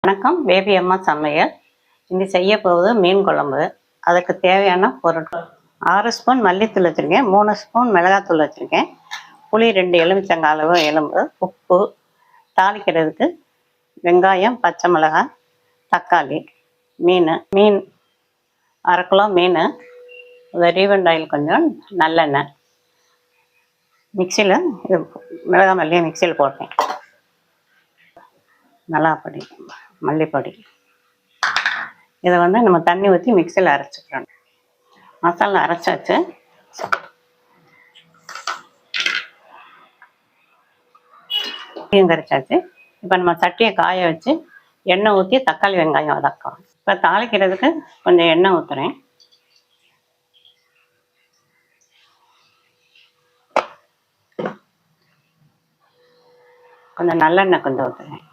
வணக்கம், பேபி அம்மா சமையல். இன்னைக்கு செய்ய போகுது மீன் குழம்பு. அதுக்கு தேவையான பொருட்கள்: 6 ஸ்பூன் மல்லித்தூள் வச்சுருக்கேன், 3 ஸ்பூன் மிளகாத்தூள் வச்சுருக்கேன், புளி 2 எலுமிச்சங்காய் அளவு எலும்பு, உப்பு, தாளிக்கிறதுக்கு வெங்காயம், பச்சை மிளகாய், தக்காளி, மீன் 1/2 கிலோ மீன், ரீஃபைண்ட் ஆயில் கொஞ்சம், நல்லெண்ணெய். மிக்சியில் இது மிளகாய் மல்லியை மிக்சியில் போட்டேன். மிளகாப்பொடி, மல்லிப்பொடி, இதை நம்ம தண்ணி ஊற்றி மிக்சியில் அரைச்சிக்கிறோம். மசாலா அரைச்சாச்சு. கரைச்சாச்சு. இப்போ நம்ம சட்டியை காய வச்சு எண்ணெய் ஊற்றி தக்காளி வெங்காயம் வதக்கலாம். இப்போ தாளிக்கிறதுக்கு கொஞ்சம் எண்ணெய் ஊற்றுறேன். கொஞ்சம் நல்லெண்ணெய் கொஞ்சம் ஊற்றுறேன்.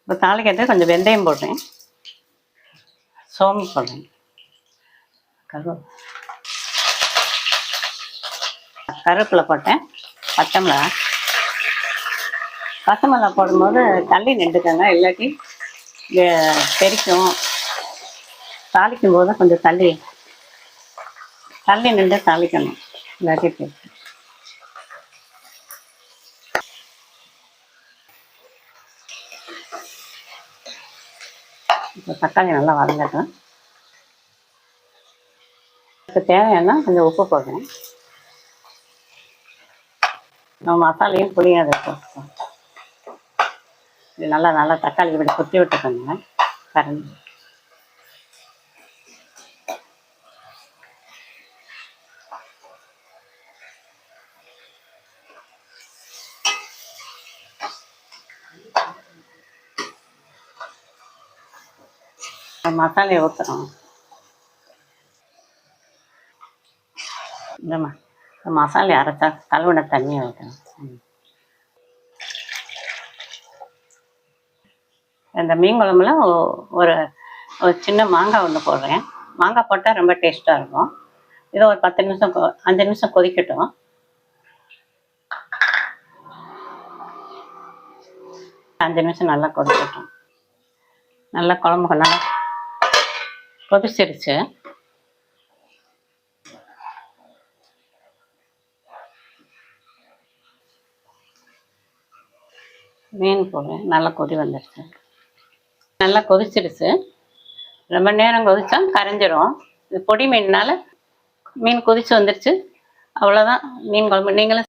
இப்போ தாளிக்கிறதுக்கு கொஞ்சம் வெந்தயம் போடுறேன், சோம்பு போடுறேன், கருவேப்பிலை போட்டேன், பச்சை மிளகா போடும்போது தள்ளி நின்றுக்கங்க, இல்லாட்டி தெரிக்கும். தாளிக்கும் போது கொஞ்சம் தள்ளி நின்று தாளிக்கணும், இல்லாட்டி தெரிக்கும். இப்போ தக்காளி நல்லா வதங்கட்டும். இப்போ தேவையான கொஞ்சம் உப்பு போடுறேன். நம்ம மசாலையும் புளியும் அதை போட்டுக்கோம். இது நல்லா தக்காளி இப்படி குத்தி விட்டுக்கோங்க. கரண்டி மசாலையை ஊற்றுறோம். இந்த மசாலையை அரைச்சா கழுவின தண்ணியை ஊற்றணும். இந்த மீன் குழம்புல ஒரு சின்ன மாங்காய் ஒன்று போடுறேன். மாங்காய் போட்டால் ரொம்ப டேஸ்ட்டாக இருக்கும். இதை ஒரு 10 நிமிஷம் 5 நிமிஷம் கொதிக்கட்டும். அஞ்சு நிமிஷம் நல்லா கொதிக்கட்டும். நல்லா குழம்புக்கு நல்லா கொதிச்சிருச்சு. மீன் போடுறேன். நல்லா கொதி வந்துடுச்சு. நல்லா கொதிச்சிருச்சு. ரொம்ப நேரம் கொதிச்சா கரைஞ்சிரும். இது பொடி மீன்னால மீன் கொதிச்சு வந்துருச்சு. அவ்வளோதான் மீன் குழம்பு. நீங்களும்